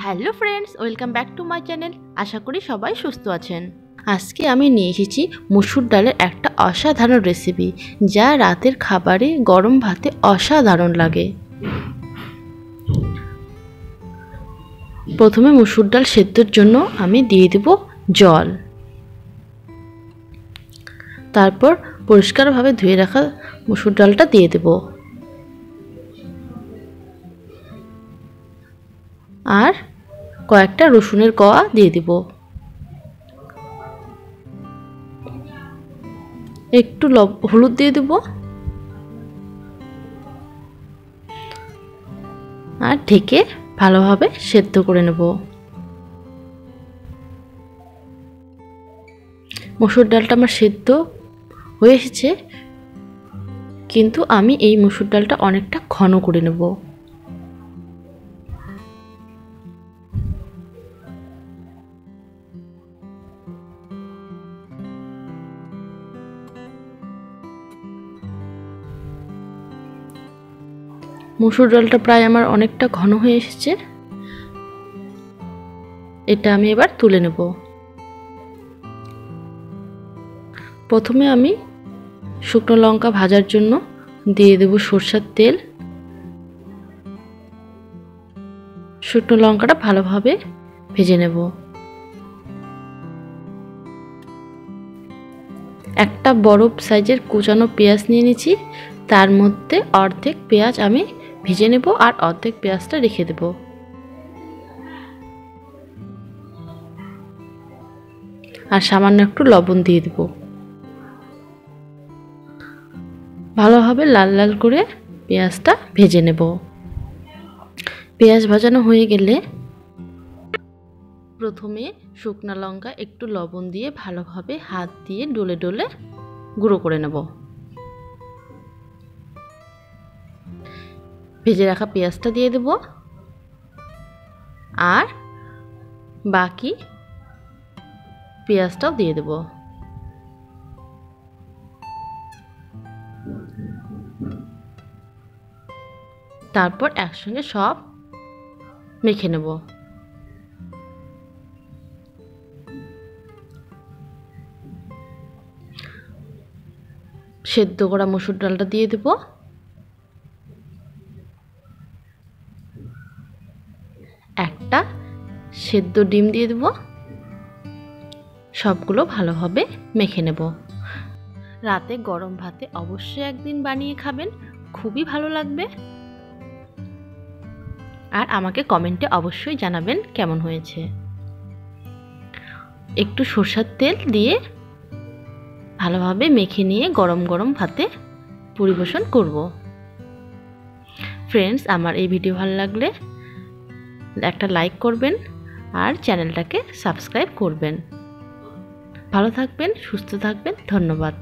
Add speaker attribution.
Speaker 1: Hello friends, welcome back to my channel. আশা করি সবাই সুস্থ আছেন। আজকে আমি নিয়ে এসেছি মসুর ডালের একটা অসাধারণ রেসিপি, যা রাতের খাবারে গরম ভাতে অসাধারণ লাগে। প্রথমে মসুর ডাল সেদ্ধর জন্য আমি দিয়ে দেব জল। তারপর পরিষ্কারভাবে ধুয়ে রাখা মসুর ডালটা দিয়ে দেব। আর কয়েকটা রসুনের কোয়া দিয়ে দিব। একটু হলুদ দিয়ে দেব। আর ঢেকে ভালোভাবে সেদ্ধ করে নেব। মসুর ডালটা আমার সেদ্ধ হয়ে এসেছে, কিন্তু আমি এই মসুর ডালটা অনেকটা ঘন করে নেব। মসুর ডালটা প্রায় আমার অনেকটা ঘন হয়ে এসেছে। এটা আমি এবার তুলে নেব। প্রথমে আমি শুকনো লঙ্কা ভাজার জন্য দিয়ে দেব সরষের তেল। শুকনো লঙ্কাটা ভালোভাবে ভেজে নেব। একটা বড় সাইজের কুচানো পেঁয়াজ নিয়ে নিয়েছি। তার মধ্যে অর্ধেক পেঁয়াজ আমি ভেজে নেব আর অর্ধেক পেঁয়াজটা রেখে দেব। আর সামান্য একটু লবণ দিয়ে দেব। ভালোভাবে লাল লাল করে পেঁয়াজটা ভেজে নেব। পেঁয়াজ ভাজানো হয়ে গেলে প্রথমে শুকনো লঙ্কা একটু লবণ দিয়ে ভালোভাবে হাত দিয়ে ডলে ডলে গুঁড়ো করে নেব। ভেজে রাখা পেঁয়াজটা দিয়ে দেব। আর বাকি পেঁয়াজটাও দিয়ে দেব। তারপর একসঙ্গে সব মেখে নেব। সেদ্ধ করা মসুর ডালটা দিয়ে দেব। একটা সেদ্ধ ডিম দিয়ে দেব। সবগুলো ভালোভাবে মেখে নেব। রাতে গরম ভাতে অবশ্যই একদিন বানিয়ে খাবেন, খুবই ভালো লাগবে। আর আমাকে কমেন্টে অবশ্যই জানাবেন কেমন হয়েছে। একটু সরষের তেল দিয়ে ভালোভাবে মেখে নিয়ে গরম গরম ভাতে পরিবেশন করব। ফ্রেন্ডস, আমার এই ভিডিও ভালো লাগলে একটা লাইক করবেন আর চ্যানেলটাকে সাবস্ক্রাইব করবেন। ভালো থাকবেন, সুস্থ থাকবেন। ধন্যবাদ।